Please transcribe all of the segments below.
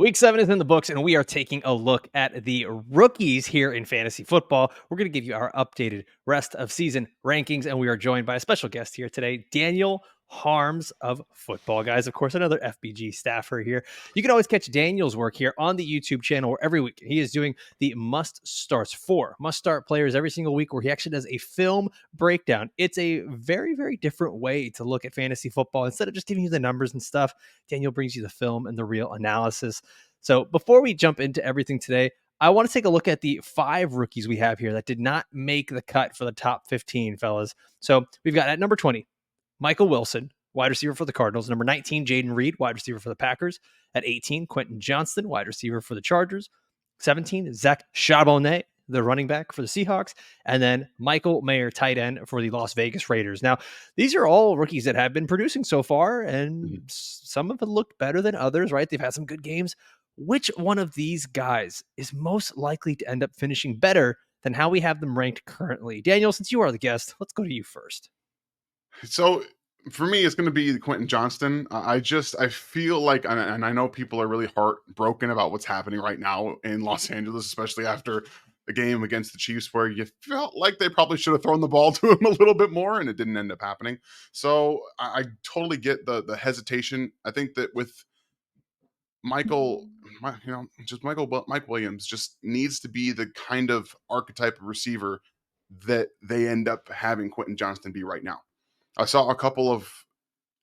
Week 7 is in the books, and we are taking a look at the rookies here in fantasy football. We're going to give you our updated rest of season rankings, and we are joined by a special guest here today, Daniel Harms of Footballguys. Of course, another FBG staffer here. You can always catch Daniel's work here on the YouTube channel, where every week he is doing the must-start players every single week, where he actually does a film breakdown. It's a very, very different way to look at fantasy football. Instead of just giving you the numbers and stuff, Daniel brings you the film and the real analysis. So before we jump into everything today, I want to take a look at the 5 rookies we have here that did not make the cut for the top 15, fellas. So we've got at number 20, Michael Wilson, wide receiver for the Cardinals. Number 19, Jaden Reed, wide receiver for the Packers. At 18, Quentin Johnston, wide receiver for the Chargers. 17, Zach Charbonnet, the running back for the Seahawks. And then Michael Mayer, tight end for the Las Vegas Raiders. Now, these are all rookies that have been producing so far, and some of them looked better than others, right? They've had some good games. Which one of these guys is most likely to end up finishing better than how we have them ranked currently? Daniel, since you are the guest, let's go to you first. So for me, it's going to be Quentin Johnston. I feel like, and I know people are really heartbroken about what's happening right now in Los Angeles, especially after a game against the Chiefs where you felt like they probably should have thrown the ball to him a little bit more, and it didn't end up happening. So I totally get the hesitation. I think that with Mike Williams just needs to be the kind of archetype of receiver that they end up having Quentin Johnston be right now. I saw a couple of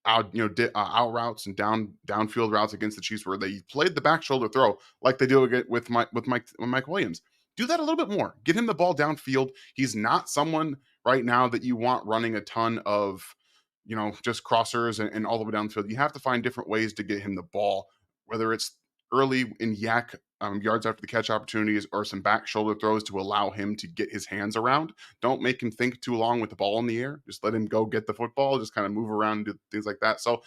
out routes and downfield routes against the Chiefs where they played the back shoulder throw like they do with Mike Williams. Do that a little bit more. Get him the ball downfield. He's not someone right now that you want running a ton of, just crossers and all the way downfield. You have to find different ways to get him the ball, whether it's early in yak yards after the catch opportunities or some back shoulder throws to allow him to get his hands around. Don't make him think too long with the ball in the air. Just let him go get the football, just kind of move around and do things like that. So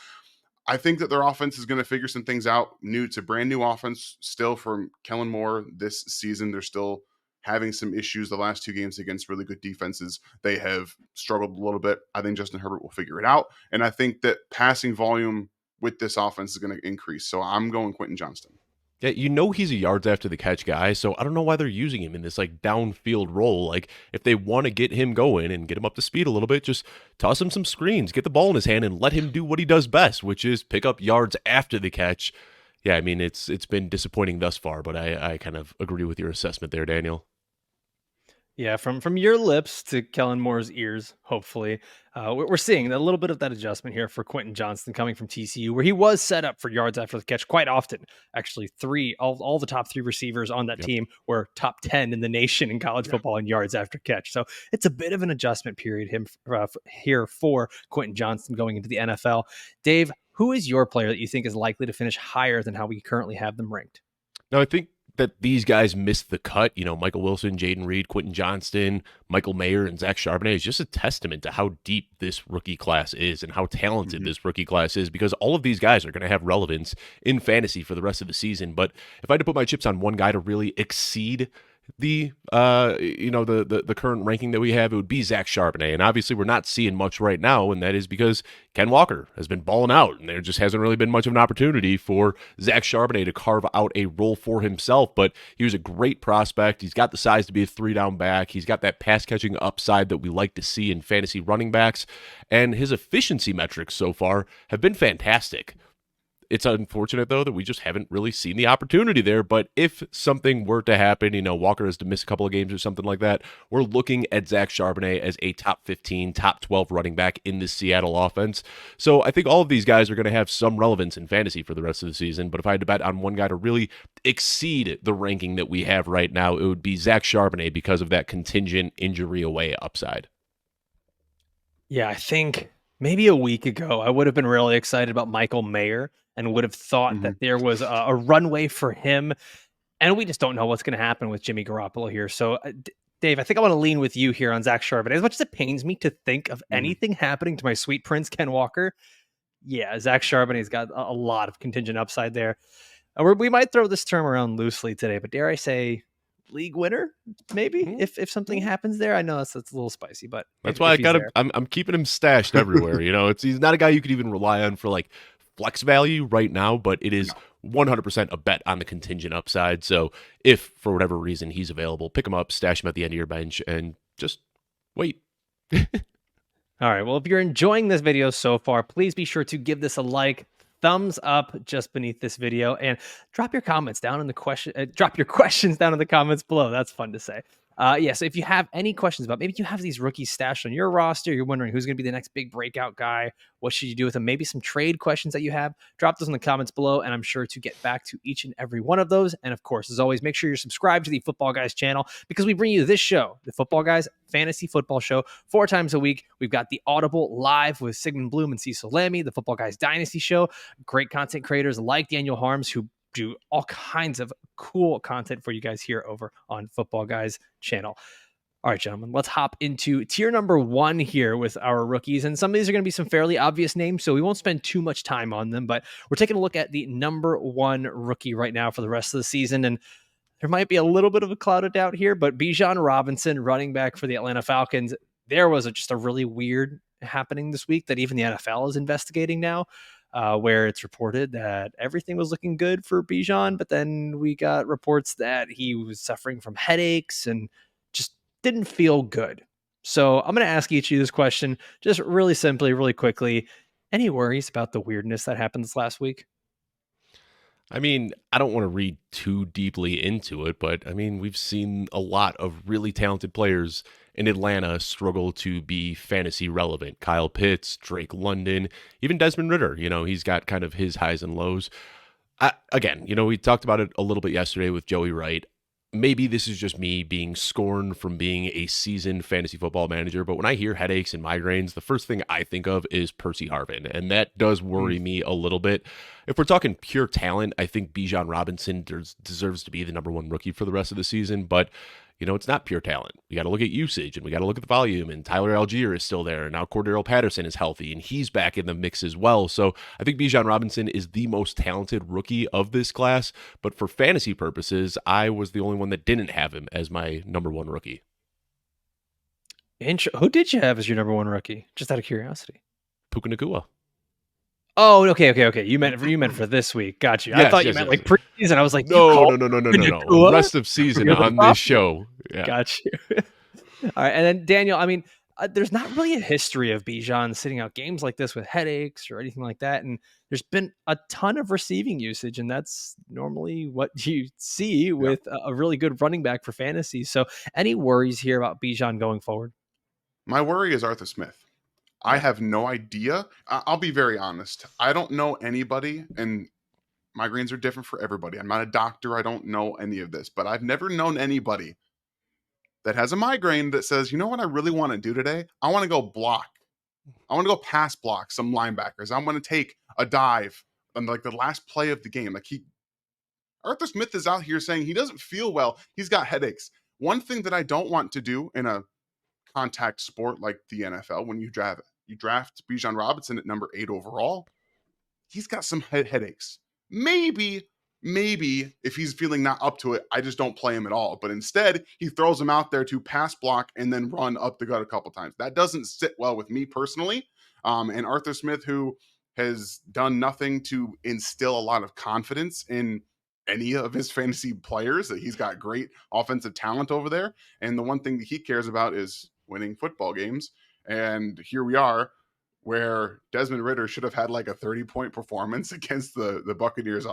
I think that their offense is going to figure some things out. It's a brand new offense still from Kellen Moore this season. They're still having some issues the last 2 games against really good defenses. They have struggled a little bit. I think Justin Herbert will figure it out. And I think that passing volume with this offense is going to increase. So I'm going Quentin Johnston. Yeah, he's a yards after the catch guy, so I don't know why they're using him in this downfield role. If they want to get him going and get him up to speed a little bit, just toss him some screens, get the ball in his hand, and let him do what he does best, which is pick up yards after the catch. Yeah, I mean, it's been disappointing thus far, but I kind of agree with your assessment there, Daniel. Yeah, from your lips to Kellen Moore's ears, hopefully. We're seeing a little bit of that adjustment here for Quentin Johnston coming from TCU, where he was set up for yards after the catch quite often. Actually, all the top 3 receivers on that team were top 10 in the nation in college football in yards after catch. So it's a bit of an adjustment period here for Quentin Johnston going into the NFL. Dave, who is your player that you think is likely to finish higher than how we currently have them ranked? No, I think that these guys missed the cut. Michael Wilson, Jaden Reed, Quentin Johnston, Michael Mayer, and Zach Charbonnet is just a testament to how deep this rookie class is and how talented this rookie class is, because all of these guys are going to have relevance in fantasy for the rest of the season. But if I had to put my chips on one guy to really exceed the current ranking that we have, it would be Zach Charbonnet. And obviously we're not seeing much right now, and that is because Ken Walker has been balling out, and there just hasn't really been much of an opportunity for Zach Charbonnet to carve out a role for himself. But he was a great prospect. He's got the size to be a 3-down back. He's got that pass catching upside that we like to see in fantasy running backs, and his efficiency metrics so far have been fantastic. It's unfortunate, though, that we just haven't really seen the opportunity there. But if something were to happen, Walker has to miss a couple of games or something like that, we're looking at Zach Charbonnet as a top 15, top 12 running back in this Seattle offense. So I think all of these guys are going to have some relevance in fantasy for the rest of the season. But if I had to bet on one guy to really exceed the ranking that we have right now, it would be Zach Charbonnet because of that contingent injury away upside. Yeah, I think maybe a week ago, I would have been really excited about Michael Mayer and would have thought that there was a runway for him. And we just don't know what's going to happen with Jimmy Garoppolo here. So, Dave, I think I want to lean with you here on Zach Charbonnet. As much as it pains me to think of anything happening to my sweet prince, Ken Walker, yeah, Zach Charbonnet's got a lot of contingent upside there. We might throw this term around loosely today, but dare I say league winner, maybe, if something happens there. I know that's a little spicy, but that's why I got him. I'm keeping him stashed everywhere. He's not a guy you could even rely on for flex value right now, but it is 100% a bet on the contingent upside. So if for whatever reason he's available, pick him up, stash him at the end of your bench, and just wait. All right. Well, if you're enjoying this video so far, please be sure to give this a like, thumbs up just beneath this video, and drop your comments down in the drop your questions down in the comments below. That's fun to say. So if you have any questions about, maybe you have these rookies stashed on your roster, you're wondering who's going to be the next big breakout guy, what should you do with them, maybe some trade questions that you have, drop those in the comments below, and I'm sure to get back to each and every one of those. And of course, as always, make sure you're subscribed to the Football Guys channel, because we bring you this show, the Football Guys Fantasy Football Show, 4 times a week. We've got the Audible live with Sigmund Bloom and Cecil Lammy, the Football Guys Dynasty Show, great content creators like Daniel Harms, who do all kinds of cool content for you guys here over on Football Guys channel. All right, gentlemen, let's hop into tier number 1 here with our rookies. And some of these are going to be some fairly obvious names, so we won't spend too much time on them. But we're taking a look at the number 1 rookie right now for the rest of the season. And there might be a little bit of a cloud of doubt here, but Bijan Robinson, running back for the Atlanta Falcons, there was just a really weird happening this week that even the NFL is investigating now, where it's reported that everything was looking good for Bijan, but then we got reports that he was suffering from headaches and just didn't feel good. So I'm going to ask each of you this question, just really simply, really quickly. Any worries about the weirdness that happened this last week? I mean, I don't want to read too deeply into it, but I mean, we've seen a lot of really talented players in Atlanta struggle to be fantasy relevant. Kyle Pitts, Drake London, even Desmond Ridder, he's got kind of his highs and lows. Again, we talked about it a little bit yesterday with Joey Wright. Maybe this is just me being scorned from being a seasoned fantasy football manager, but when I hear headaches and migraines, the first thing I think of is Percy Harvin, and that does worry me a little bit. If we're talking pure talent, I think Bijan Robinson deserves to be the number 1 rookie for the rest of the season, but it's not pure talent. We got to look at usage, and we got to look at the volume, and Tyler Algier is still there, and now Cordero Patterson is healthy, and he's back in the mix as well. So I think Bijan Robinson is the most talented rookie of this class, but for fantasy purposes, I was the only one that didn't have him as my number 1 rookie. Who did you have as your number 1 rookie? Just out of curiosity. Puka Nacua. Oh, okay. You meant for this week. Got you. I thought you meant like preseason. I was like, no. Rest of season on this show. Yeah. Got you. All right, and then Daniel. I mean, there's not really a history of Bijan sitting out games like this with headaches or anything like that, and there's been a ton of receiving usage, and that's normally what you see with a really good running back for fantasy. So, any worries here about Bijan going forward? My worry is Arthur Smith. I have no idea. I'll be very honest. I don't know anybody, and migraines are different for everybody. I'm not a doctor. I don't know any of this, but I've never known anybody that has a migraine that says, you know what I really want to do today? I want to go block. I want to go pass block some linebackers. I want to take a dive on like the last play of the game. Arthur Smith is out here saying he doesn't feel well. He's got headaches. One thing that I don't want to do in a contact sport like the NFL, when you draft Bijan Robinson at number 8 overall, he's got some headaches. Maybe if he's feeling not up to it, I just don't play him at all. But instead, he throws him out there to pass block and then run up the gut a couple times. That doesn't sit well with me personally. And Arthur Smith, who has done nothing to instill a lot of confidence in any of his fantasy players, that he's got great offensive talent over there. And the one thing that he cares about is winning football games. And here we are, where Desmond Ridder should have had like a 30-point performance against the Buccaneers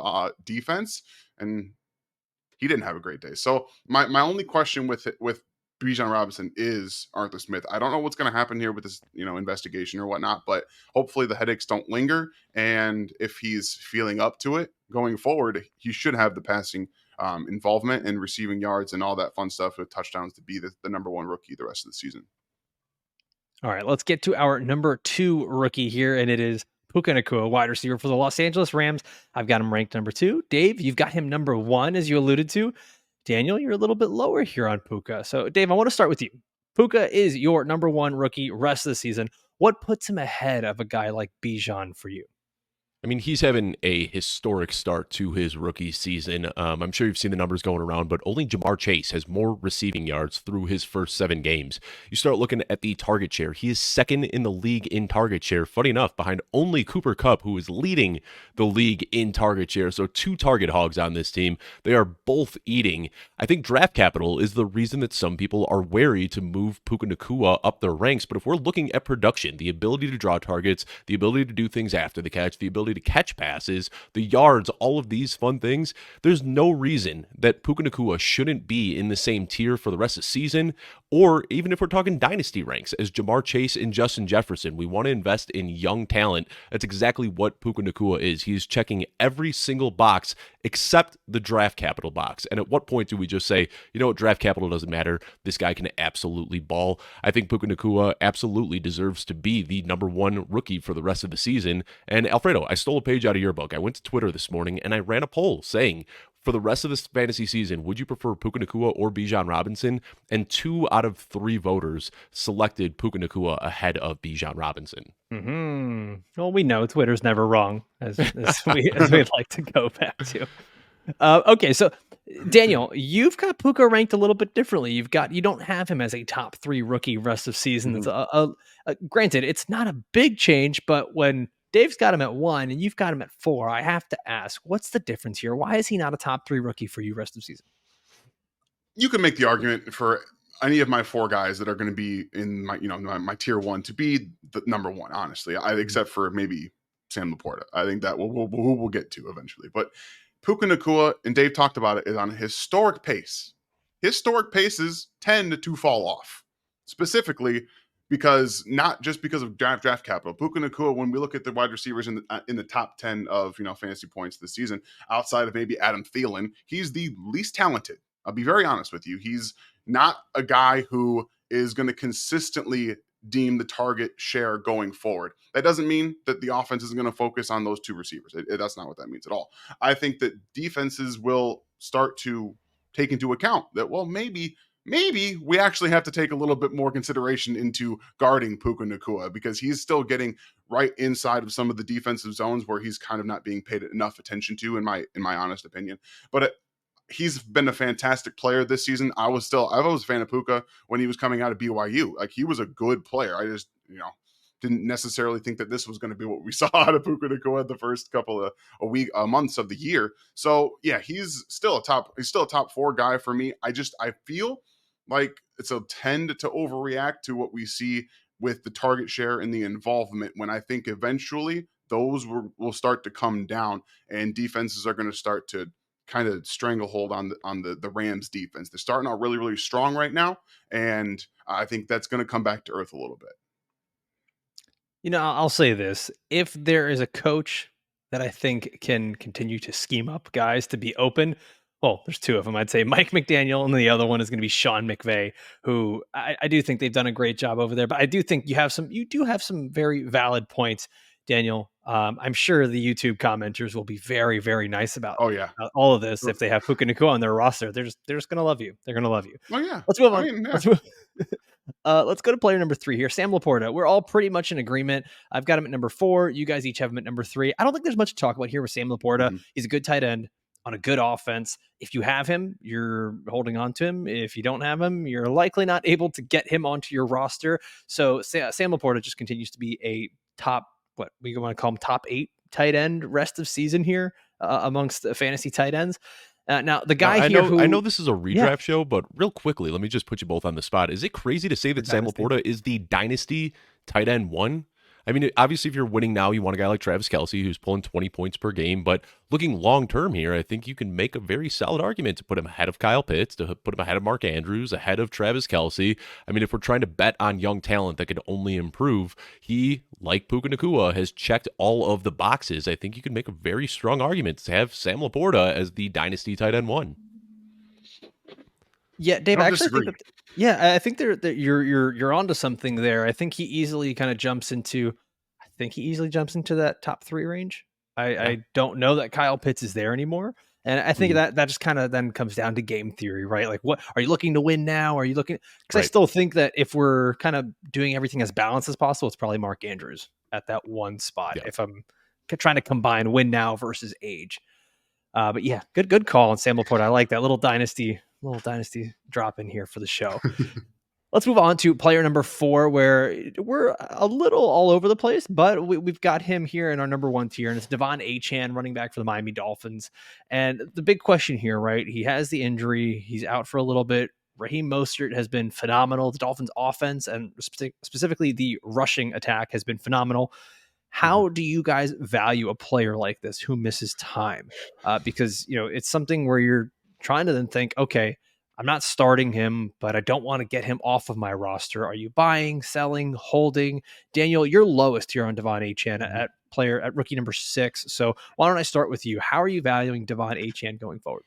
defense, and he didn't have a great day. So my only question with Bijan Robinson is Arthur Smith. I don't know what's going to happen here with this investigation or whatnot, but hopefully the headaches don't linger, and if he's feeling up to it going forward, he should have the passing involvement and receiving yards and all that fun stuff with touchdowns to be the number 1 rookie the rest of the season. All right, let's get to our number 2 rookie here, and it is Puka Nacua, wide receiver for the Los Angeles Rams. I've got him ranked number 2. Dave, you've got him number 1, as you alluded to. Daniel, you're a little bit lower here on Puka. So, Dave, I want to start with you. Puka is your number 1 rookie rest of the season. What puts him ahead of a guy like Bijan for you? I mean, he's having a historic start to his rookie season. I'm sure you've seen the numbers going around, but only Ja'Marr Chase has more receiving yards through his first 7 games. You start looking at the target share. He is second in the league in target share, funny enough, behind only Cooper Kupp, who is leading the league in target share. So 2 target hogs on this team. They are both eating. I think draft capital is the reason that some people are wary to move Puka Nacua up their ranks. But if we're looking at production, the ability to draw targets, the ability to do things after the catch, the ability to catch passes, the yards, all of these fun things, there's no reason that Puka Nacua shouldn't be in the same tier for the rest of the season, or even if we're talking dynasty ranks as Ja'Marr Chase and Justin Jefferson. We want to invest in young talent. That's exactly what Puka Nacua is. He's checking every single box except the draft capital box. And at what point do we just say, you know what, draft capital doesn't matter, this guy can absolutely ball? I think Puka Nacua absolutely deserves to be the number 1 rookie for the rest of the season. And Alfredo, I stole a page out of your book. I went to Twitter this morning and I ran a poll saying, for the rest of this fantasy season, would you prefer Puka Nacua or Bijan Robinson? And 2 out of 3 voters selected Puka Nacua ahead of Bijan Robinson. Well, we know Twitter's never wrong, as we like to go back to. Okay, so Daniel, you've got Puka ranked a little bit differently. You don't have him as a top 3 rookie rest of season. Mhm. It's granted, it's not a big change, but when Dave's got him at 1 and you've got him at 4, I have to ask, what's the difference here? Why is he not a top 3 rookie for you rest of season? You can make the argument for any of my 4 guys that are going to be in my, my tier 1 to be the number 1, honestly, except for maybe Sam LaPorta. I think that we'll get to eventually. But Puka Nacua, and Dave talked about it, is on a historic pace. Historic paces tend to fall off, specifically because not just because of draft capital. Puka Nacua, when we look at the wide receivers in the top 10 of fantasy points this season, outside of maybe Adam Thielen, he's the least talented. I'll be very honest with you. He's not a guy who is going to consistently deem the target share going forward. That doesn't mean that the offense is going to focus on those 2 receivers. That's not what that means at all. I think that defenses will start to take into account that, well, maybe we actually have to take a little bit more consideration into guarding Puka Nacua, because he's still getting right inside of some of the defensive zones where he's kind of not being paid enough attention to, in my honest opinion. But he's been a fantastic player this season. I was a fan of Puka when he was coming out of BYU. Like, he was a good player. I just, didn't necessarily think that this was going to be what we saw out of Puka Nacua the first couple of months of the year. So yeah, he's still a top 4 guy for me. I feel like it's a tend to overreact to what we see with the target share and the involvement, when I think eventually those will start to come down and defenses are going to start to kind of stranglehold on the Rams defense. They're starting out really, really strong right now, and I think that's going to come back to earth a little bit. I'll say this. If there is a coach that I think can continue to scheme up guys to be open, well, there's 2 of them. I'd say Mike McDaniel, and the other one is going to be Sean McVay, who I do think they've done a great job over there. But I do think you do have some very valid points, Daniel. I'm sure the YouTube commenters will be very, very nice about all of this. If they have Puka Nacua on their roster, they're just going to love you. They're going to love you. Oh yeah. Let's move on. Let's go to player number 3 here, Sam LaPorta. We're all pretty much in agreement. I've got him at number 4. You guys each have him at number 3. I don't think there's much to talk about here with Sam LaPorta. Mm-hmm. He's a good tight end on a good offense. If you have him, you're holding on to him. If you don't have him, you're likely not able to get him onto your roster. So Sam LaPorta just continues to be a top, what we want to call him, top 8 tight end rest of season here amongst the fantasy tight ends. Now, the guy I here know this is a redraft show, but real quickly, let me just put you both on the spot. Is it crazy to say that Sam LaPorta is the dynasty tight end 1? I mean, obviously, if you're winning now, you want a guy like Travis Kelce who's pulling 20 points per game. But looking long-term here, I think you can make a very solid argument to put him ahead of Kyle Pitts, to put him ahead of Mark Andrews, ahead of Travis Kelce. I mean, if we're trying to bet on young talent that could only improve, he, like Puka Nacua, has checked all of the boxes. I think you can make a very strong argument to have Sam LaPorta as the dynasty tight end 1. Yeah, Dave, I actually think I think you're onto something there. I think he easily kind of jumps into that top 3 range. I don't know that Kyle Pitts is there anymore. And I think that just kind of then comes down to game theory, right? Like, what are you looking to win now? Are you looking? Because I still think that if we're kind of doing everything as balanced as possible, it's probably Mark Andrews at that 1 spot. Yeah. If I'm trying to combine win now versus age. But yeah, good call on Sam LaPorta. I like that little dynasty drop in here for the show. Let's move on to player number 4, where we're a little all over the place, but we've got him here in our number 1 tier, and it's Achane, running back for the Miami Dolphins. And the big question here, right? He has the injury. He's out for a little bit. Raheem Mostert has been phenomenal. The Dolphins offense and specifically the rushing attack has been phenomenal. How do you guys value a player like this who misses time? Because, it's something where you're trying to then think, okay, I'm not starting him, but I don't want to get him off of my roster. Are you buying, selling, holding? Daniel, you're lowest here on Achane at rookie number 6. So why don't I start with you? How are you valuing Achane going forward?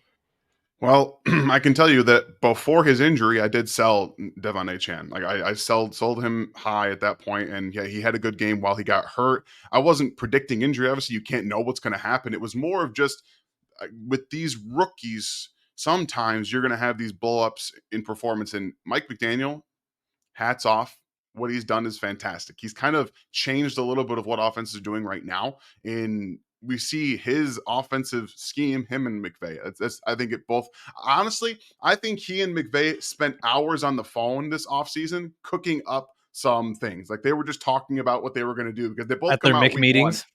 Well, I can tell you that before his injury, I did sell Achane. Like I sold him high at that point, and yeah, he had a good game while he got hurt. I wasn't predicting injury. Obviously, you can't know what's going to happen. It was more of just with these rookies, sometimes you're going to have these blow-ups in performance. And Mike McDaniel, hats off. What he's done is fantastic. He's kind of changed a little bit of what offense is doing right now. We see his offensive scheme, him and McVay. I think it both, honestly, I think he and McVay spent hours on the phone this offseason cooking up some things. Like they were just talking about what they were going to do because they both at come their out Mick meetings.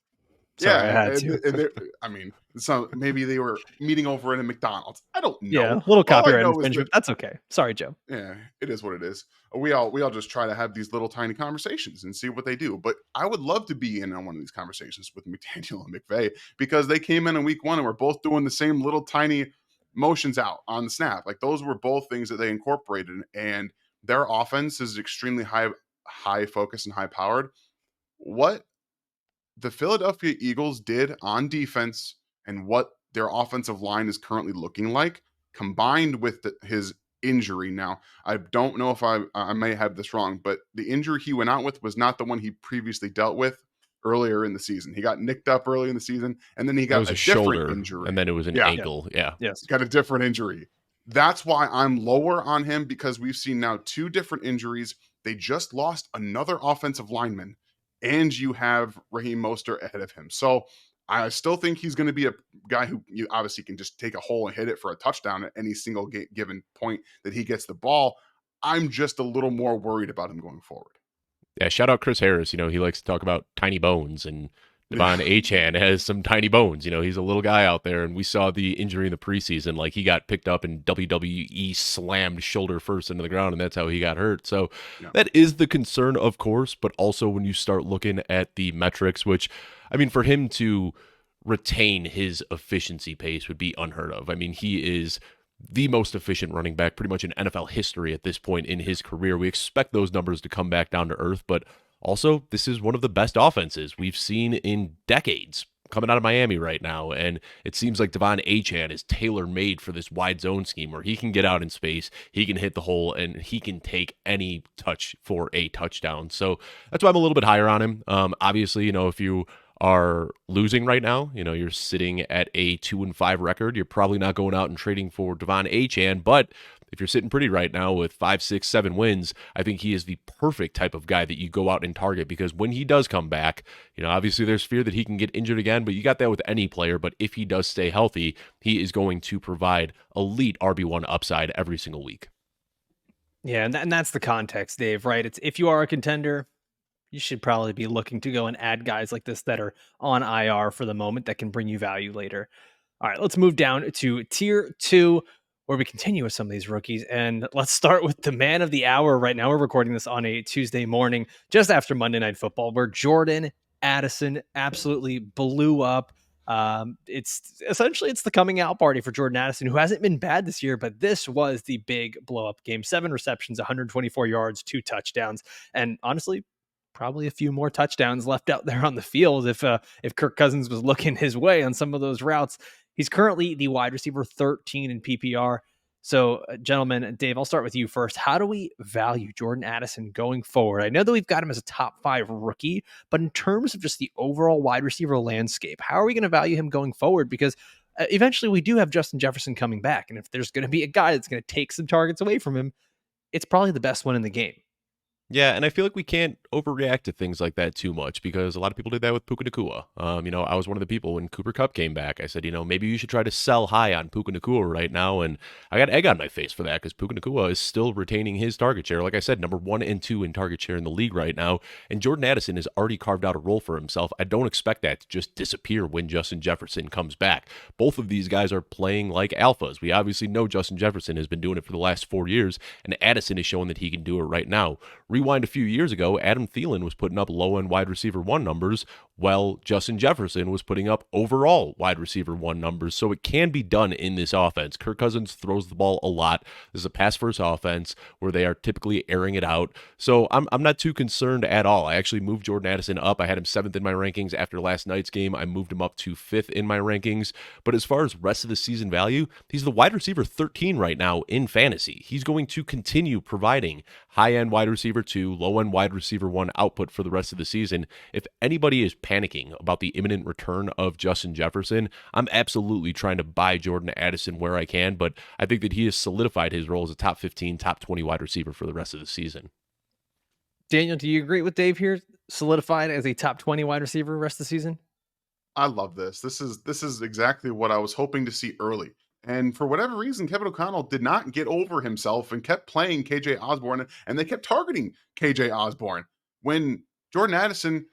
Sorry, I had to. So maybe they were meeting over in a McDonald's. I don't know. Yeah, a little copyright infringement. That's okay. Sorry, Joe. Yeah, it is what it is. We all just try to have these little tiny conversations and see what they do. But I would love to be in on one of these conversations with McDaniel and McVay because they came in week 1 and were both doing the same little tiny motions out on the snap. Like those were both things that they incorporated, and their offense is extremely high focus and high powered. What the Philadelphia Eagles did on defense and what their offensive line is currently looking like, combined with his injury. Now, I don't know if I may have this wrong, but the injury he went out with was not the one he previously dealt with earlier in the season. He got nicked up early in the season, and then he got a shoulder different injury. And then it was an ankle. Yeah. Yes. Got a different injury. That's why I'm lower on him, because we've seen now 2 different injuries. They just lost another offensive lineman, and you have Raheem Mostert ahead of him. So I still think he's going to be a guy who you obviously can just take a hole and hit it for a touchdown at any single given point that he gets the ball. I'm just a little more worried about him going forward. Yeah, shout out Chris Harris. He likes to talk about tiny bones, and Achane has some tiny bones. He's a little guy out there, and we saw the injury in the preseason. Like he got picked up and WWE slammed shoulder first into the ground, and that's how he got hurt. So that is the concern, of course, but also when you start looking at the metrics, which, for him to retain his efficiency pace would be unheard of. He is the most efficient running back pretty much in NFL history at this point in his career. We expect those numbers to come back down to earth, but also, this is one of the best offenses we've seen in decades coming out of Miami right now, and it seems like Achane is tailor-made for this wide zone scheme where he can get out in space, he can hit the hole, and he can take any touch for a touchdown. So that's why I'm a little bit higher on him. Obviously, if you are losing right now, you're sitting at a 2-5 record, you're probably not going out and trading for Achane, but if you're sitting pretty right now with 5, 6, 7 wins, I think he is the perfect type of guy that you go out and target, because when he does come back, obviously there's fear that he can get injured again, but you got that with any player. But if he does stay healthy, he is going to provide elite RB1 upside every single week. Yeah, and that's the context, Dave, right? It's if you are a contender, you should probably be looking to go and add guys like this that are on IR for the moment that can bring you value later. All right, let's move down to tier 2, where we continue with some of these rookies. And let's start with the man of the hour right now. We're recording this on a Tuesday morning, just after Monday Night Football, where Jordan Addison absolutely blew up. It's the coming out party for Jordan Addison, who hasn't been bad this year, but this was the big blow up game. 7 receptions, 124 yards, 2 touchdowns. And honestly, probably a few more touchdowns left out there on the field if Kirk Cousins was looking his way on some of those routes. He's currently the wide receiver 13 in PPR. So, gentlemen, Dave, I'll start with you first. How do we value Jordan Addison going forward? I know that we've got him as a top 5 rookie, but in terms of just the overall wide receiver landscape, how are we going to value him going forward? Because eventually we do have Justin Jefferson coming back. And if there's going to be a guy that's going to take some targets away from him, it's probably the best one in the game. Yeah, and I feel like we can't overreact to things like that too much, because a lot of people did that with Puka Nacua. I was one of the people when Cooper Kupp came back. I said, maybe you should try to sell high on Puka Nacua right now, and I got egg on my face for that because Puka Nacua is still retaining his target share. Like I said, number 1 and 2 in target share in the league right now, and Jordan Addison has already carved out a role for himself. I don't expect that to just disappear when Justin Jefferson comes back. Both of these guys are playing like alphas. We obviously know Justin Jefferson has been doing it for the last 4 years, and Addison is showing that he can do it right now. Rewind a few years ago, Adam Thielen was putting up low-end wide receiver 1 numbers, while Justin Jefferson was putting up overall wide receiver 1 numbers. So it can be done in this offense. Kirk Cousins throws the ball a lot. This is a pass-first offense where they are typically airing it out. So I'm not too concerned at all. I actually moved Jordan Addison up. I had him 7th in my rankings after last night's game. I moved him up to 5th in my rankings. But as far as rest of the season value, he's the wide receiver 13 right now in fantasy. He's going to continue providing high-end wide receiver 2, low-end wide receiver 1 output for the rest of the season. If anybody is panicking about the imminent return of Justin Jefferson, I'm absolutely trying to buy Jordan Addison where I can, but I think that he has solidified his role as a top 15, top 20 wide receiver for the rest of the season. Daniel, do you agree with Dave here? Solidified as a top 20 wide receiver rest of the season? I love this. This is exactly what I was hoping to see early. And for whatever reason, Kevin O'Connell did not get over himself and kept playing KJ Osborne, and they kept targeting KJ Osborne when Jordan Addison.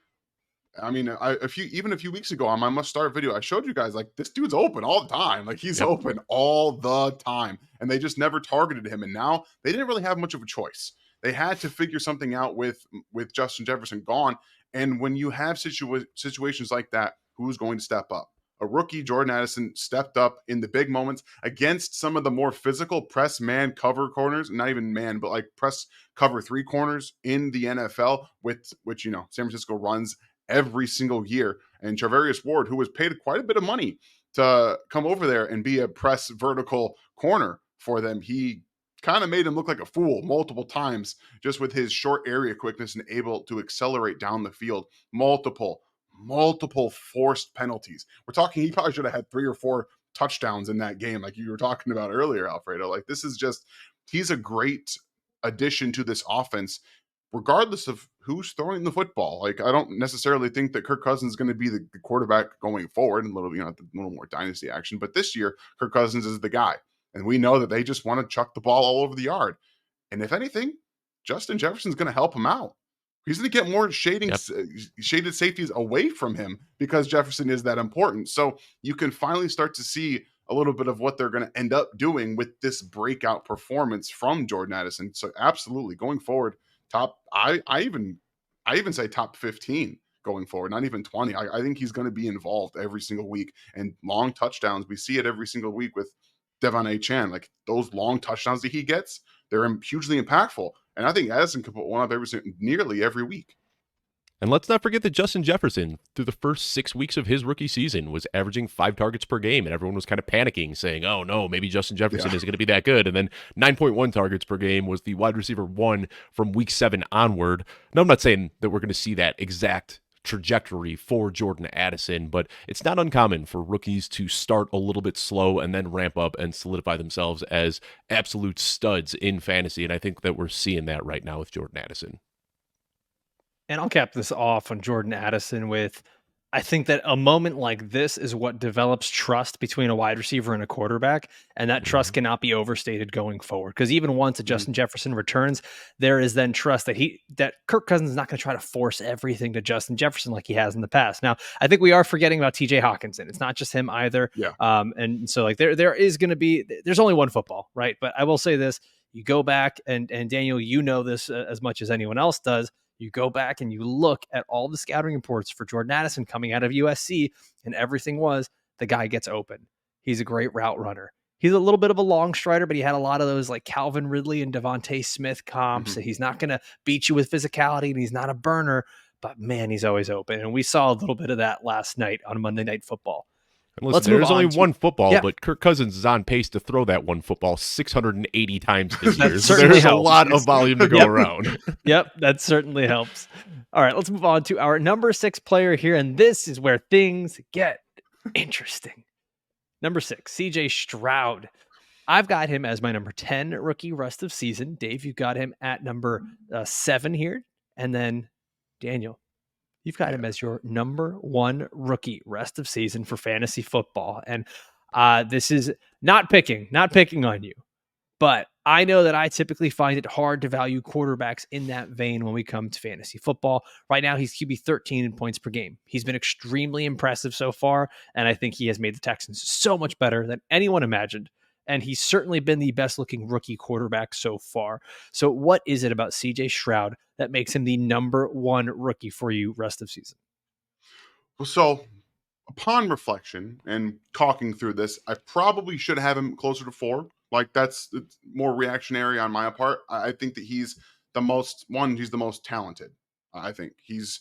I mean, a few weeks ago on my must start video, I showed you guys like this dude's open all the time. Like he's open all the time, and they just never targeted him. And now they didn't really have much of a choice. They had to figure something out with Justin Jefferson gone. And when you have situations like that, who's going to step up? A rookie, Jordan Addison, stepped up in the big moments against some of the more physical press man cover corners, not even man, but like press cover 3 corners in the NFL, with which San Francisco runs every single year. And Charvarius Ward, who was paid quite a bit of money to come over there and be a press vertical corner for them, he kind of made him look like a fool multiple times just with his short area quickness and able to accelerate down the field. Multiple forced penalties. We're talking he probably should have had 3 or 4 touchdowns in that game like you were talking about earlier, Alfredo. Like this is just, he's a great addition to this offense regardless of who's throwing the football. Like I don't necessarily think that Kirk Cousins is going to be the quarterback going forward, and a little more dynasty action, but this year Kirk Cousins is the guy, and we know that they just want to chuck the ball all over the yard. And if anything, Justin Jefferson's going to help him out. He's going to get more shaded safeties away from him because Jefferson is that important. So you can finally start to see a little bit of what they're going to end up doing with this breakout performance from Jordan Addison. So absolutely going forward, I even say top 15 going forward, not even 20. I think he's going to be involved every single week, and long touchdowns. We see it every single week with Devon Achane. Like those long touchdowns that he gets, they're hugely impactful. And I think Addison could put one up nearly every week. And let's not forget that Justin Jefferson, through the first 6 weeks of his rookie season, was averaging 5 targets per game, and everyone was kind of panicking, saying, oh no, maybe Justin Jefferson isn't going to be that good. And then 9.1 targets per game was the wide receiver 1 from week 7 onward. Now, I'm not saying that we're going to see that exact trajectory for Jordan Addison, but it's not uncommon for rookies to start a little bit slow and then ramp up and solidify themselves as absolute studs in fantasy. And I think that we're seeing that right now with Jordan Addison. And I'll cap this off on Jordan Addison with, I think that a moment like this is what develops trust between a wide receiver and a quarterback, and that trust cannot be overstated going forward. Because even once a Justin Jefferson returns, there is then trust that Kirk Cousins is not going to try to force everything to Justin Jefferson like he has in the past. Now, I think we are forgetting about TJ Hawkinson. It's not just him either. Yeah. And so like there is going to be, there's only one football, right? But I will say this: you go back and Daniel, you know this as much as anyone else does. You go back and you look at all the scouting reports for Jordan Addison coming out of USC, and everything was the guy gets open. He's a great route runner. He's a little bit of a long strider, but he had a lot of those like Calvin Ridley and Devontae Smith comps. So he's not going to beat you with physicality, and he's not a burner, but man, he's always open. And we saw a little bit of that last night on Monday Night Football. And listen, there's only one football, but Kirk Cousins is on pace to throw that one football 680 times this year. So there's a lot of volume to go around. Yep, that certainly helps. All right, let's move on to our number 6 player here, and this is where things get interesting. Number 6, CJ Stroud. I've got him as my number 10 rookie rest of season. Dave, you've got him at number 7 here. And then Daniel, you've got him as your number one rookie rest of season for fantasy football. And this is not picking on you, but I know that I typically find it hard to value quarterbacks in that vein when we come to fantasy football. Right now, he's QB 13 in points per game. He's been extremely impressive so far, and I think he has made the Texans so much better than anyone imagined. And he's certainly been the best looking rookie quarterback so far. So what is it about CJ Stroud that makes him the number one rookie for you rest of season? Well, so upon reflection and talking through this, I probably should have him closer to 4. Like it's more reactionary on my part. I think that he's the most talented. I think he's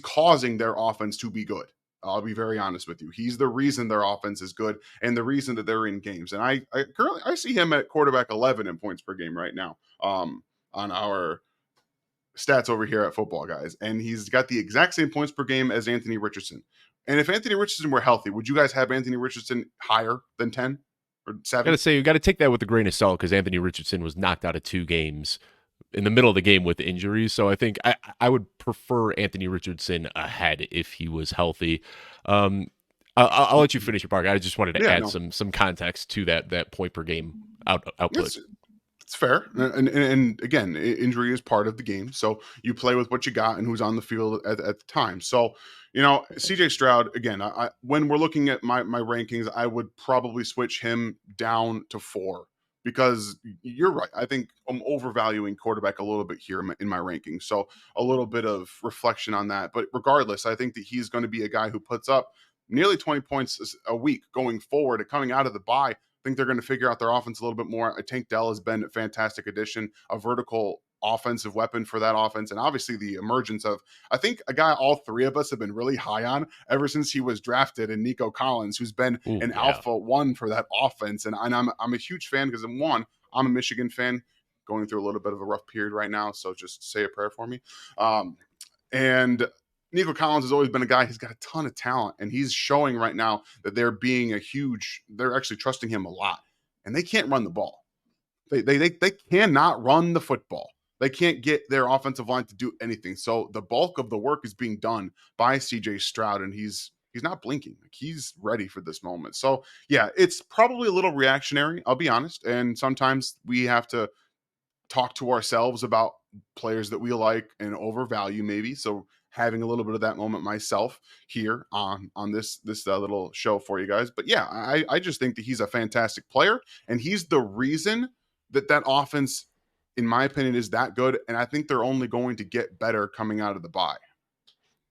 causing their offense to be good. I'll be very honest with you. He's the reason their offense is good and the reason that they're in games. And I currently see him at quarterback 11 in points per game right now. On our stats over here at Footballguys, and he's got the exact same points per game as Anthony Richardson. And if Anthony Richardson were healthy, would you guys have Anthony Richardson higher than 10 or 7? I gotta say, you got to take that with a grain of salt because Anthony Richardson was knocked out of 2 games in the middle of the game with injuries. So I think I would prefer Anthony Richardson ahead if he was healthy. I'll let you finish your part. I just wanted to add some context to that point per game output. It's fair. And again, injury is part of the game. So you play with what you got and who's on the field at the time. So, CJ Stroud, again, when we're looking at my rankings, I would probably switch him down to 4 because you're right. I think I'm overvaluing quarterback a little bit here in my rankings. So a little bit of reflection on that. But regardless, I think that he's going to be a guy who puts up nearly 20 points a week going forward and coming out of the bye. I think they're going to figure out their offense a little bit more. Tank Dell has been a fantastic addition, a vertical offensive weapon for that offense. And obviously the emergence of, I think, a guy all 3 of us have been really high on ever since he was drafted, and Nico Collins, who's been alpha 1 for that offense. And I'm a huge fan because I'm a Michigan fan going through a little bit of a rough period right now. So just say a prayer for me. And Nico Collins has always been a guy who's got a ton of talent, and he's showing right now that they're actually trusting him a lot, and they can't run the ball. They cannot run the football. They can't get their offensive line to do anything. So the bulk of the work is being done by CJ Stroud, and he's not blinking. Like, he's ready for this moment. So yeah, it's probably a little reactionary, I'll be honest. And sometimes we have to talk to ourselves about players that we like and overvalue maybe. So having a little bit of that moment myself here on this little show for you guys. But yeah, I just think that he's a fantastic player, and he's the reason that offense, in my opinion, is that good. And I think they're only going to get better coming out of the bye.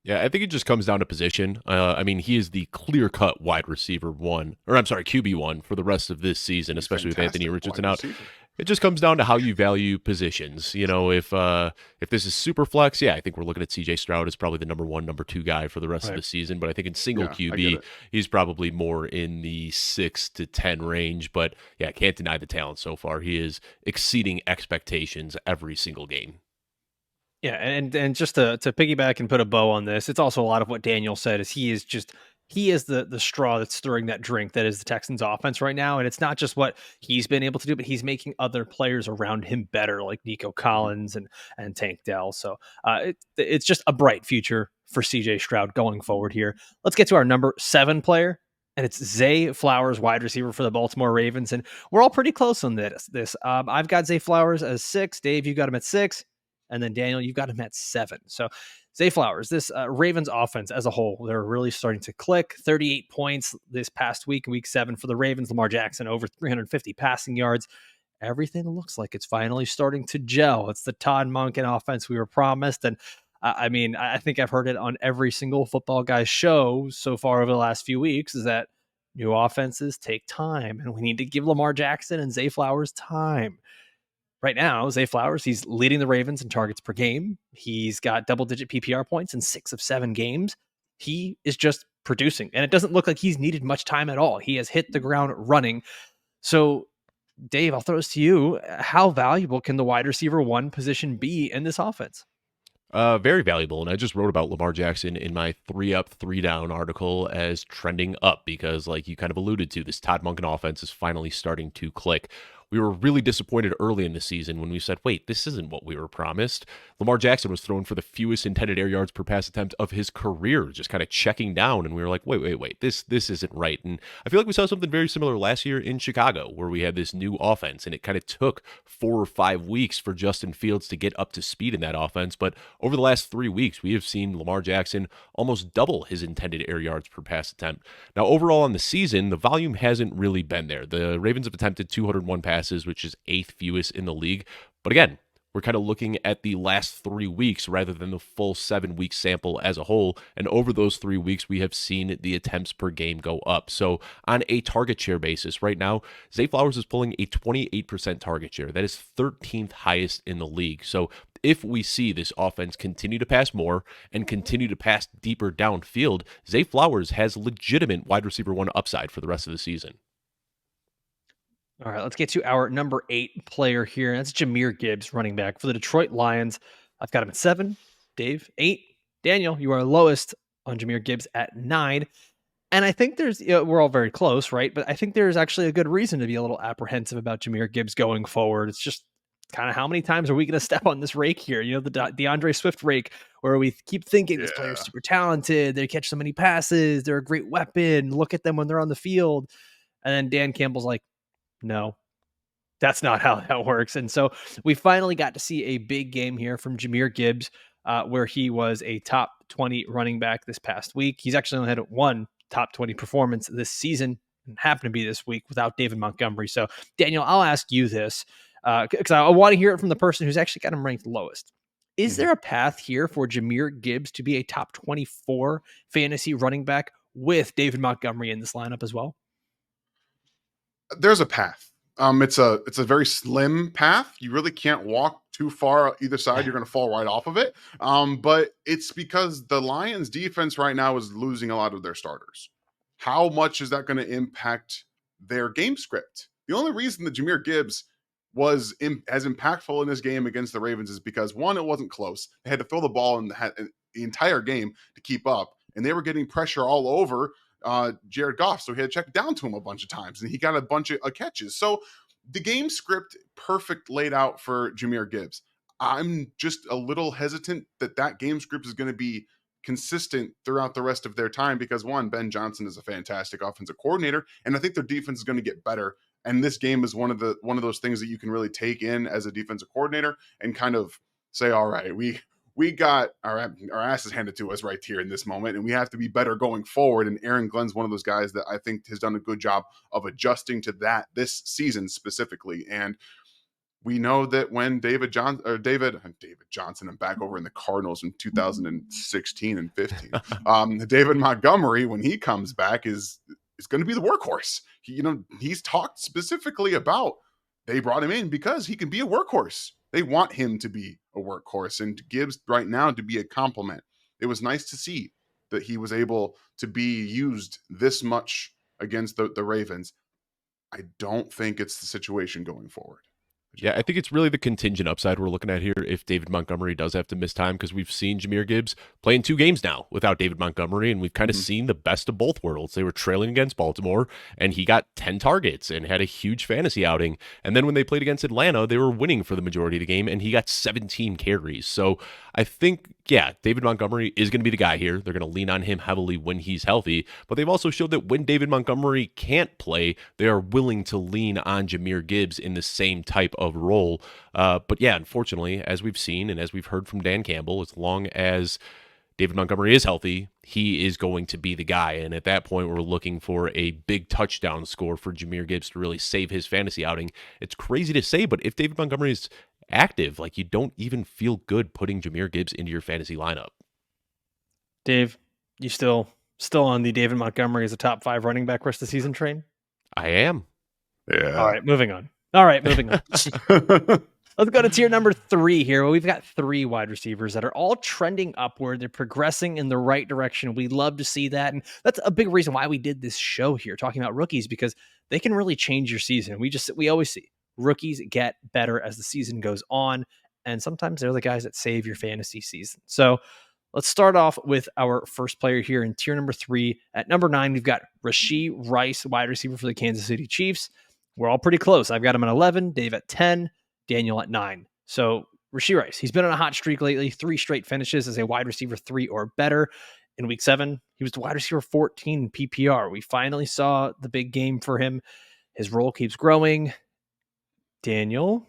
Yeah, I think it just comes down to position. He is the clear-cut wide receiver QB 1 for the rest of this season, especially with Anthony Richardson out. It just comes down to how you value positions. If this is super flex, I think we're looking at CJ Stroud as probably the number 1, number 2 guy for the rest of the season. But I think in single QB, he's probably more in the 6 to 10 range. But yeah, can't deny the talent so far. He is exceeding expectations every single game. Yeah, and just to piggyback and put a bow on this, it's also a lot of what Daniel said. He is the straw that's stirring that drink that is the Texans offense right now. And it's not just what he's been able to do, but he's making other players around him better, like Nico Collins and Tank Dell. So it's just a bright future for CJ Stroud going forward here. Let's get to our number 7 player, and it's Zay Flowers, wide receiver for the Baltimore Ravens. And we're all pretty close on this. I've got Zay Flowers as 6. Dave, you've got him at 6. And then Daniel, you've got him at 7. So Zay Flowers, this Ravens offense as a whole, they're really starting to click. 38 points this past week, week 7 for the Ravens. Lamar Jackson over 350 passing yards. Everything looks like it's finally starting to gel. It's the Todd Monken offense we were promised. And I think I've heard it on every single Football Guys show so far over the last few weeks, is that new offenses take time, and we need to give Lamar Jackson and Zay Flowers time. Right now, Zay Flowers, he's leading the Ravens in targets per game. He's got double-digit PPR points in 6 of 7 games. He is just producing, and it doesn't look like he's needed much time at all. He has hit the ground running. So, Dave, I'll throw this to you. How valuable can the wide receiver 1 position be in this offense? Very valuable. And I just wrote about Lamar Jackson in my 3 up, 3 down article as trending up because, like you kind of alluded to, this Todd Monken offense is finally starting to click. we were really disappointed early in the season when we said, wait, this isn't what we were promised. Lamar Jackson was thrown for the fewest intended air yards per pass attempt of his career, just kind of checking down. And we were like, wait, this isn't right. And I feel like we saw something very similar last year in Chicago, where we had this new offense, and it kind of took 4 or 5 weeks for Justin Fields to get up to speed in that offense. But over the last 3 weeks, we have seen Lamar Jackson almost double his intended air yards per pass attempt. Now, overall on the season, the volume hasn't really been there. The Ravens have attempted 201 passes, which is 8th fewest in the league. But again, we're kind of looking at the last 3 weeks rather than the full 7-week sample as a whole. And over those 3 weeks, we have seen the attempts per game go up. So on a target share basis right now, Zay Flowers is pulling a 28% target share. That is 13th highest in the league. So if we see this offense continue to pass more and continue to pass deeper downfield, Zay Flowers has legitimate wide receiver 1 upside for the rest of the season. All right, let's get to our number 8 player here. That's Jahmyr Gibbs, running back for the Detroit Lions. I've got him at 7. Dave, 8. Daniel, you are lowest on Jahmyr Gibbs at 9. And I think we're all very close, right? But I think there's actually a good reason to be a little apprehensive about Jahmyr Gibbs going forward. It's just kind of how many times are we going to step on this rake here? The DeAndre Swift rake, where we keep thinking this player's super talented. They catch so many passes. They're a great weapon. Look at them when they're on the field. And then Dan Campbell's like, no, that's not how that works. And so we finally got to see a big game here from Jahmyr Gibbs, where he was a top 20 running back this past week. He's actually only had 1 top 20 performance this season, and happened to be this week without David Montgomery. So Daniel, I'll ask you this, because I want to hear it from the person who's actually got him ranked lowest. Is there a path here for Jahmyr Gibbs to be a top 24 fantasy running back with David Montgomery in this lineup as well? There's a path. It's a very slim path. You really can't walk too far either side. You're going to fall right off of it. But it's because the Lions defense right now is losing a lot of their starters. How much is that going to impact their game script? The only reason that Jahmyr Gibbs was as impactful in this game against the Ravens is because, one, it wasn't close. They had to throw the ball in the entire game to keep up, and they were getting pressure all over Jared Goff, so he had to check down to him a bunch of times, and he got a bunch of catches. So the game script perfect laid out for Jahmyr Gibbs. I'm just a little hesitant that game script is going to be consistent throughout the rest of their time because, one, Ben Johnson is a fantastic offensive coordinator, and I think their defense is going to get better. And this game is one of those things that you can really take in as a defensive coordinator and kind of say, all right, we got our asses handed to us right here in this moment, and we have to be better going forward. And Aaron Glenn's one of those guys that I think has done a good job of adjusting to that this season specifically. And we know that when David Johnson, I'm back over in the Cardinals in 2016 and 15. David Montgomery, when he comes back, is going to be the workhorse. He's talked specifically about they brought him in because he can be a workhorse. They want him to be a workhorse, and Gibbs right now to be a compliment. It was nice to see that he was able to be used this much against the Ravens. I don't think it's the situation going forward. Yeah, I think it's really the contingent upside we're looking at here if David Montgomery does have to miss time, because we've seen Jahmyr Gibbs play in 2 games now without David Montgomery, and we've kind of seen the best of both worlds. They were trailing against Baltimore, and he got 10 targets and had a huge fantasy outing. And then when they played against Atlanta, they were winning for the majority of the game, and he got 17 carries. So I think, yeah, David Montgomery is going to be the guy here. They're going to lean on him heavily when he's healthy, but they've also showed that when David Montgomery can't play, they are willing to lean on Jahmyr Gibbs in the same type of role. But yeah, unfortunately, as we've seen and as we've heard from Dan Campbell, as long as David Montgomery is healthy, he is going to be the guy. And at that point, we're looking for a big touchdown score for Jahmyr Gibbs to really save his fantasy outing. It's crazy to say, but if David Montgomery is active, like, you don't even feel good putting Jahmyr Gibbs into your fantasy lineup. Dave, you still on the David Montgomery as a top 5 running back rest of the season train? I am. Yeah. All right, moving on. Let's go to tier number 3 here. Well, we've got 3 wide receivers that are all trending upward. They're progressing in the right direction. We love to see that. And that's a big reason why we did this show here, talking about rookies, because they can really change your season. We always see rookies get better as the season goes on. And sometimes they're the guys that save your fantasy season. So let's start off with our first player here in tier number 3. At number 9, we've got Rashee Rice, wide receiver for the Kansas City Chiefs. We're all pretty close. I've got him at 11, Dave at 10, Daniel at 9. So Rashee Rice, he's been on a hot streak lately, 3 straight finishes as a wide receiver 3 or better. In week 7, he was the wide receiver 14 in PPR. We finally saw the big game for him. His role keeps growing. Daniel,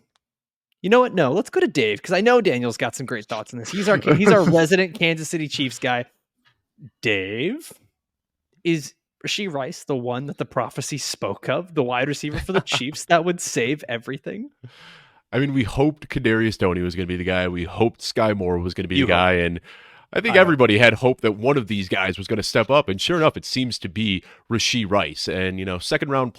you know what? No, let's go to Dave because I know Daniel's got some great thoughts on this. He's our resident Kansas City Chiefs guy. Dave, is Rashee Rice the one that the prophecy spoke of, the wide receiver for the Chiefs that would save everything? I mean, we hoped Kadarius Toney was going to be the guy. We hoped Sky Moore was going to be the guy, and I think everybody had hope that one of these guys was going to step up, and sure enough, it seems to be Rashee Rice. And, second round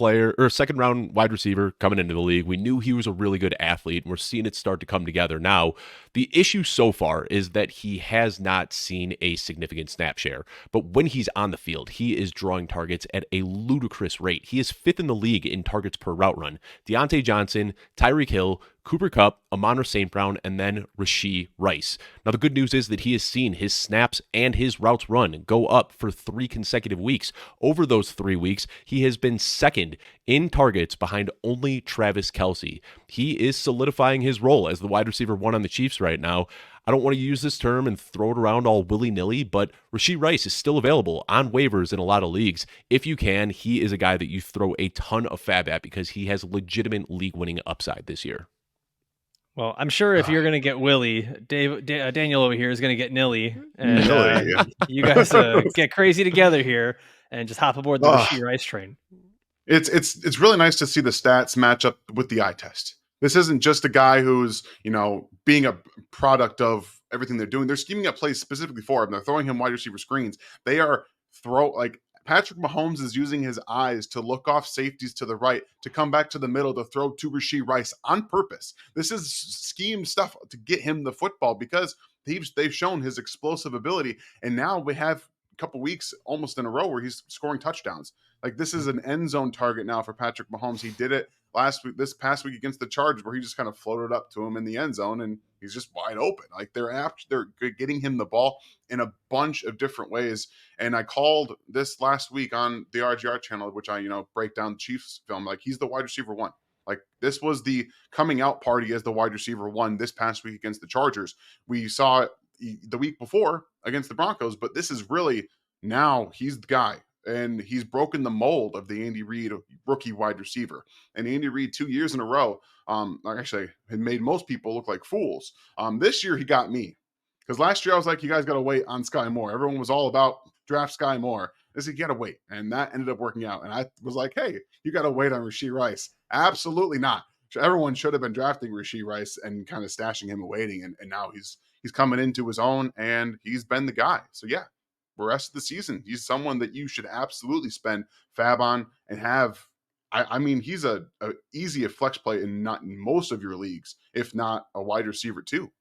wide receiver coming into the league. We knew he was a really good athlete, and we're seeing it start to come together now. The issue so far is that he has not seen a significant snap share, but when he's on the field, he is drawing targets at a ludicrous rate. He is 5th in the league in targets per route run. Deontay Johnson, Tyreek Hill, Cooper Kupp, Amon-Ra St. Brown, and then Rashee Rice. Now, the good news is that he has seen his snaps and his routes run go up for 3 consecutive weeks. Over those 3 weeks, he has been second in targets behind only Travis Kelce. He is solidifying his role as the wide receiver 1 on the Chiefs right now. I don't want to use this term and throw it around all willy-nilly, but Rashee Rice is still available on waivers in a lot of leagues. If you can, he is a guy that you throw a ton of fab at because he has legitimate league-winning upside this year. Well, I'm sure if you're going to get Willie, Daniel over here is going to get Nilly. And you guys get crazy together here and just hop aboard the Rashee Rice train. It's really nice to see the stats match up with the eye test. This isn't just a guy who's, being a product of everything they're doing. They're scheming up plays specifically for him. They're throwing him wide receiver screens. They are Patrick Mahomes is using his eyes to look off safeties to the right, to come back to the middle, to throw to Rashee Rice on purpose. This is scheme stuff to get him the football because they've shown his explosive ability. And now we have a couple weeks almost in a row where he's scoring touchdowns. Like, this is an end zone target now for Patrick Mahomes. He did it this past week against the Chargers, where he just kind of floated up to him in the end zone and he's just wide open. Like, they're getting him the ball in a bunch of different ways. And I called this last week on the RGR channel, which I, break down the Chiefs film. Like, he's the wide receiver 1. Like, this was the coming out party as the wide receiver 1 this past week against the Chargers. We saw it the week before against the Broncos, but this is really, now he's the guy. And he's broken the mold of the Andy Reid rookie wide receiver. And Andy Reid 2 years in a row, actually had made most people look like fools. This year he got me. Because last year I was like, you guys got to wait on Sky Moore. Everyone was all about draft Sky Moore. I said, you got to wait. And that ended up working out. And I was like, hey, you got to wait on Rashee Rice. Absolutely not. Everyone should have been drafting Rashee Rice and kind of stashing him and waiting. And now he's coming into his own and he's been the guy. So yeah. The rest of the season, he's someone that you should absolutely spend fab on and have. I mean, he's a easy flex play in most of your leagues, if not a wide receiver too.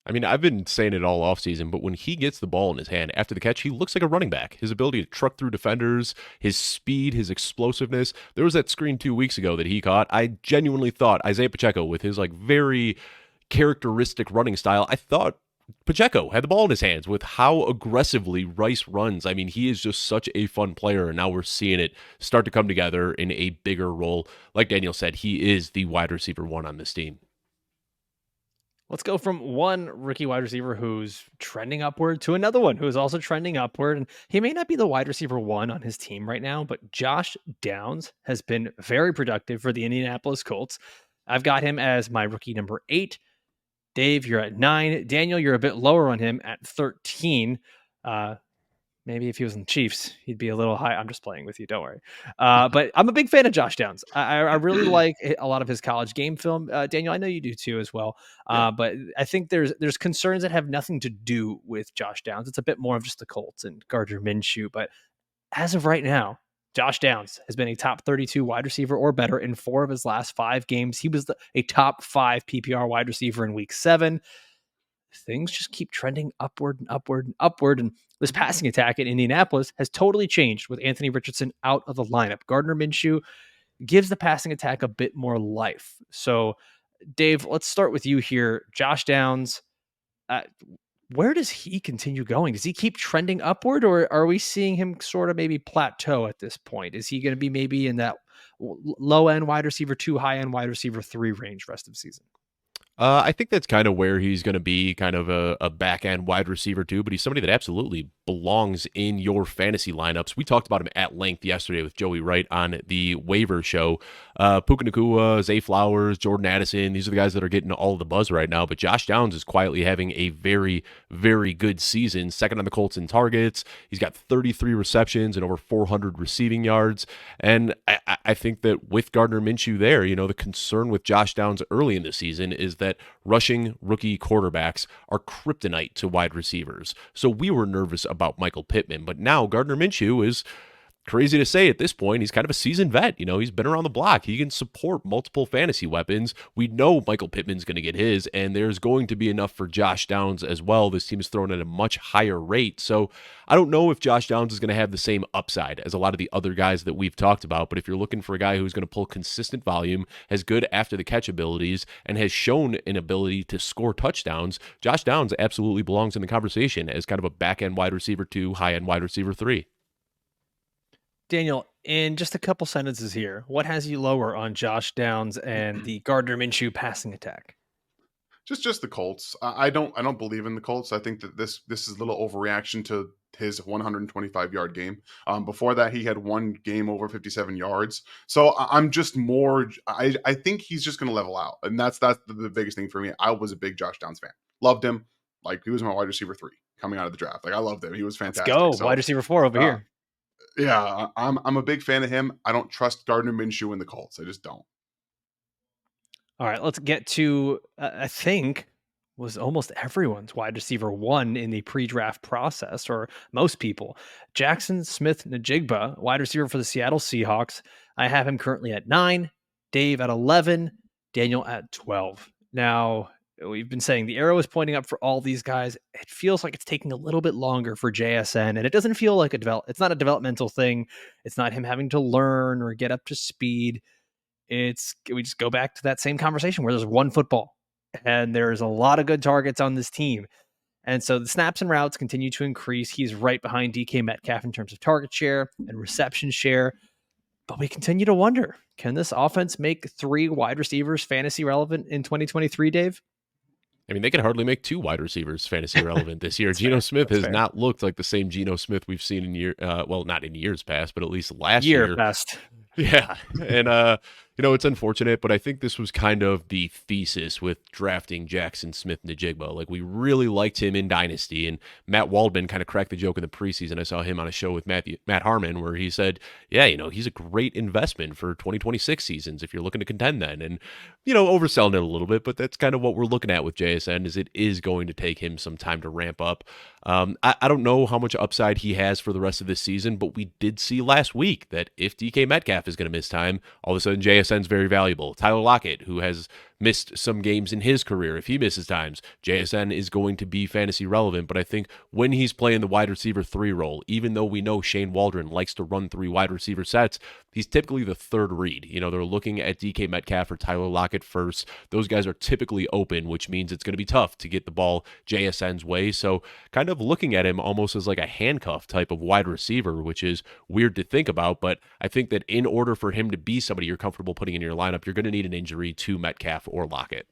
I mean, I've been saying it all offseason, but when he gets the ball in his hand after the catch, he looks like a running back. His ability to truck through defenders, his speed, his explosiveness. There was that screen 2 weeks ago that he caught. I genuinely thought Isaiah Pacheco, with his very characteristic running style, I thought Pacheco had the ball in his hands with how aggressively Rice runs. I mean, he is just such a fun player, and now we're seeing it start to come together in a bigger role. Like Daniel said, he is the wide receiver 1 on this team. Let's go from one rookie wide receiver who's trending upward to another one who is also trending upward. And he may not be the wide receiver 1 on his team right now, but Josh Downs has been very productive for the Indianapolis Colts. I've got him as my rookie number 8. Dave, you're at 9. Daniel, you're a bit lower on him at 13. Maybe if he was in the Chiefs, he'd be a little high. I'm just playing with you. Don't worry. But I'm a big fan of Josh Downs. I really like a lot of his college game film. Daniel, I know you do too as well. But I think there's concerns that have nothing to do with Josh Downs. It's a bit more of just the Colts and Gardner Minshew. But as of right now, Josh Downs has been a top 32 wide receiver or better in 4 of his last 5 games. He was a top 5 PPR wide receiver in week 7. Things just keep trending upward and upward and upward. And this passing attack in Indianapolis has totally changed with Anthony Richardson out of the lineup. Gardner Minshew gives the passing attack a bit more life. So, Dave, let's start with you here. Josh Downs, where does he continue going? Does he keep trending upward, or are we seeing him sort of maybe plateau at this point? Is he going to be maybe in that low end wide receiver 2, high end wide receiver 3 range rest of the season? I think that's kind of where he's going to be, kind of a back end wide receiver too, but he's somebody that absolutely belongs in your fantasy lineups. We talked about him at length yesterday with Joey Wright on the waiver show. Puka Nacua, Zay Flowers, Jordan Addison, these are the guys that are getting all the buzz right now, but Josh Downs is quietly having a very, very good season. Second on the Colts in targets. He's got 33 receptions and over 400 receiving yards. And I think that with Gardner Minshew there, the concern with Josh Downs early in the season is that rushing rookie quarterbacks are kryptonite to wide receivers. So we were nervous about Michael Pittman, but now Gardner Minshew is, crazy to say at this point, he's kind of a seasoned vet. He's been around the block. He can support multiple fantasy weapons. We know Michael Pittman's going to get his, and there's going to be enough for Josh Downs as well. This team is thrown at a much higher rate. So I don't know if Josh Downs is going to have the same upside as a lot of the other guys that we've talked about, but if you're looking for a guy who's going to pull consistent volume, has good after the catch abilities, and has shown an ability to score touchdowns, Josh Downs absolutely belongs in the conversation as kind of a back-end wide receiver 2, high-end wide receiver 3. Daniel, in just a couple sentences here, what has you lower on Josh Downs and the Gardner Minshew passing attack? Just the Colts. I don't believe in the Colts. I think that this is a little overreaction to his 125-yard game. Before that, he had one game over 57 yards. So I'm just more. I think he's just going to level out, and that's the biggest thing for me. I was a big Josh Downs fan. Loved him. Like, he was my wide receiver 3 coming out of the draft. Like, I loved him. He was fantastic. Let's go. So, Wide receiver 4 over here. Yeah, I'm a big fan of him. I don't trust Gardner Minshew in the Colts. I just don't. All right, let's get to, I think, was almost everyone's wide receiver 1 in the pre-draft process, or most people. Jaxon Smith-Njigba, wide receiver for the Seattle Seahawks. I have him currently at 9, Dave at 11, Daniel at 12. Now, we've been saying the arrow is pointing up for all these guys. It feels like it's taking a little bit longer for JSN, and it doesn't feel like it's not a developmental thing. It's not him having to learn or get up to speed. We just go back to that same conversation where there's one football and there's a lot of good targets on this team. And so the snaps and routes continue to increase. He's right behind DK Metcalf in terms of target share and reception share. But we continue to wonder, can this offense make 3 wide receivers fantasy relevant in 2023, Dave? I mean, they can hardly make 2 wide receivers fantasy relevant this year. Geno Smith has not looked like the same Geno Smith we've seen in not in years past, but at least last year. Past. Yeah. And, it's unfortunate, but I think this was kind of the thesis with drafting Jaxon Smith-Njigba. Like, we really liked him in Dynasty, and Matt Waldman kind of cracked the joke in the preseason. I saw him on a show with Matt Harmon where he said, yeah, he's a great investment for 2026 seasons if you're looking to contend then. And, overselling it a little bit, but that's kind of what we're looking at with JSN, is it is going to take him some time to ramp up. I don't know how much upside he has for the rest of this season, but we did see last week that if DK Metcalf is going to miss time, all of a sudden JSN's very valuable. Tyler Lockett, who has missed some games in his career, if he misses times, JSN is going to be fantasy relevant. But I think when he's playing the wide receiver 3 role, even though we know Shane Waldron likes to run 3 wide receiver sets, he's typically the third read. They're looking at DK Metcalf or Tyler Lockett first. Those guys are typically open, which means it's going to be tough to get the ball JSN's way. So kind of looking at him almost as like a handcuff type of wide receiver, which is weird to think about. But I think that in order for him to be somebody you're comfortable putting in your lineup, you're going to need an injury to Metcalf or Lockett.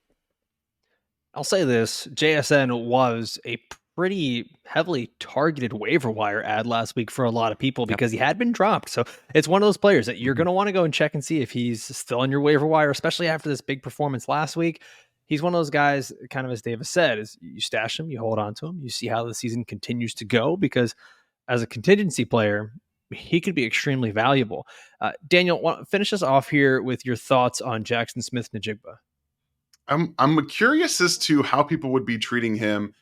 I'll say this, JSN was a pretty heavily targeted waiver wire ad last week for a lot of people because he had been dropped. So it's one of those players that you're going to want to go and check and see if he's still on your waiver wire, especially after this big performance last week. He's one of those guys, kind of as Davis said, is you stash him, you hold on to him, you see how the season continues to go, because as a contingency player, he could be extremely valuable. Daniel, finish us off here with your thoughts on Jaxon Smith-Njigba. I'm curious as to how people would be treating him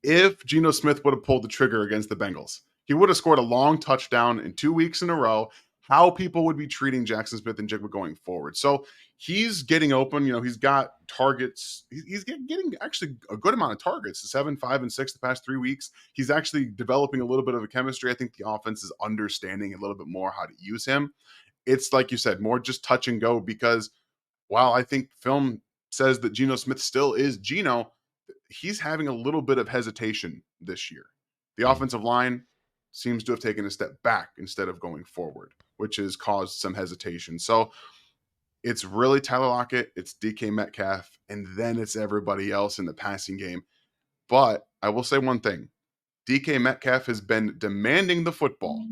if Geno Smith would have pulled the trigger against the Bengals. He would have scored a long touchdown in 2 weeks in a row. How people would be treating Jaxon Smith-Njigba going forward. So he's getting open. He's got targets. He's getting actually a good amount of targets, 7, 5, and 6 the past 3 weeks. He's actually developing a little bit of a chemistry. I think the offense is understanding a little bit more how to use him. It's like you said, more just touch and go, because while I think film says that Geno Smith still is Geno, he's having a little bit of hesitation this year. The offensive line seems to have taken a step back instead of going forward. which has caused some hesitation. So it's really Tyler Lockett, it's DK Metcalf, and then it's everybody else in the passing game. But I will say one thing. DK Metcalf has been demanding the football,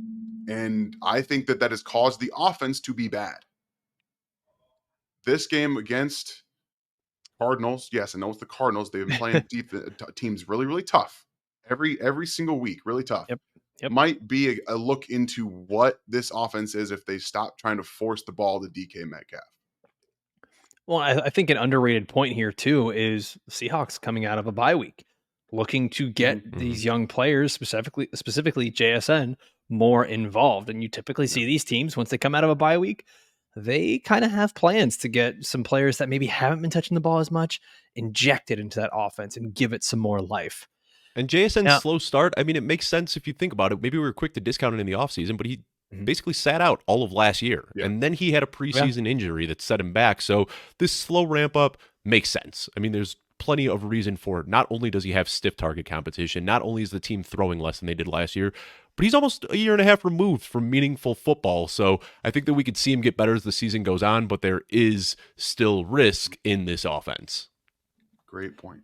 and I think that has caused the offense to be bad. This game against Cardinals, yes, I know it's the Cardinals. They've been playing teams really, really tough. Every single week, really tough. Yep. Might be a look into what this offense is if they stop trying to force the ball to DK Metcalf. Well, I think an underrated point here too is Seahawks coming out of a bye week, looking to get these young players, specifically JSN, more involved. And you typically see these teams, once they come out of a bye week, they kind of have plans to get some players that maybe haven't been touching the ball as much, injected into that offense and give it some more life. And JSN's slow start, I mean, it makes sense if you think about it. Maybe we were quick to discount it in the offseason, but he basically sat out all of last year. Yeah. And then he had a preseason injury that set him back. So this slow ramp up makes sense. I mean, there's plenty of reason for it. Not only does he have stiff target competition, not only is the team throwing less than they did last year, but he's almost a year and a half removed from meaningful football. So I think that we could see him get better as the season goes on, but there is still risk in this offense. Great point.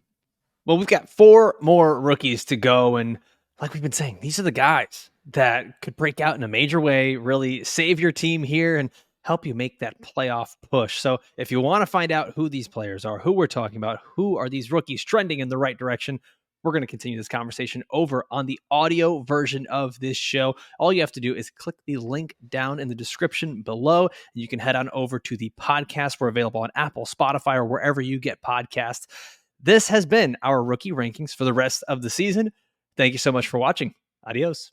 Well, we've got 4 more rookies to go. And like we've been saying, these are the guys that could break out in a major way, really save your team here and help you make that playoff push. So if you want to find out who these players are, who we're talking about, who are these rookies trending in the right direction, we're going to continue this conversation over on the audio version of this show. All you have to do is click the link down in the description below, and you can head on over to the podcast. We're available on Apple, Spotify, or wherever you get podcasts. This has been our rookie rankings for the rest of the season. Thank you so much for watching. Adios.